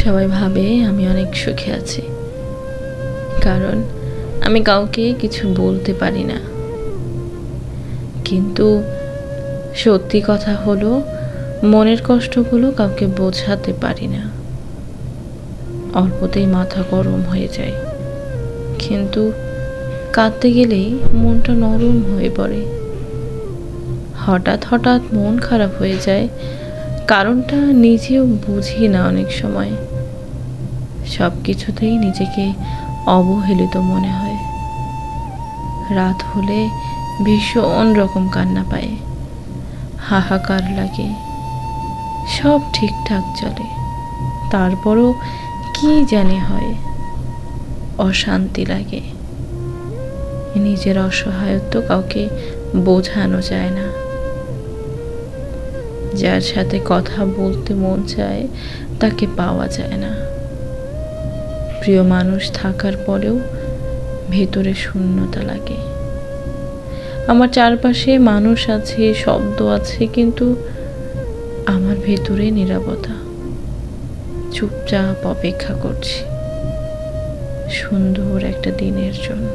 সবাই ভাবে আমি অনেক সুখে আছি, কারণ আমি কাউকে কিছু বলতে পারি না। কিন্তু সত্যি কথা হলো, মনের কষ্টগুলো কাউকে বোঝাতে পারি না। অল্পতেই মাথা গরম হয়ে যায়, কিন্তু কাঁদতে গেলেই মনটা নরম হয়ে পড়ে। হঠাৎ হঠাৎ মন খারাপ হয়ে যায়, কারণটা নিজেও বুঝি না। অনেক সময় সব কিছুতেই নিজেকে অবহেলিত মনে হয়। রাত হলে ভীষণ রকম কান্না পায়, হাহাকার লাগে। সব ঠিকঠাক চলে, তারপরও কি জানি হয়, অশান্তি লাগে। নিজের অসহায়ত্ব কাউকে বোঝানো যায় না। যার সাথে কথা বলতে মন চায় তাকে পাওয়া যায় না। প্রিয় মানুষ থাকার পরেও ভেতরে শূন্যতা লাগে। আমার চারপাশে মানুষ আছে, শব্দ আছে, কিন্তু আমার ভেতরে নীরবতা। চুপচাপ অপেক্ষা করছি সুন্দর একটা দিনের জন্য।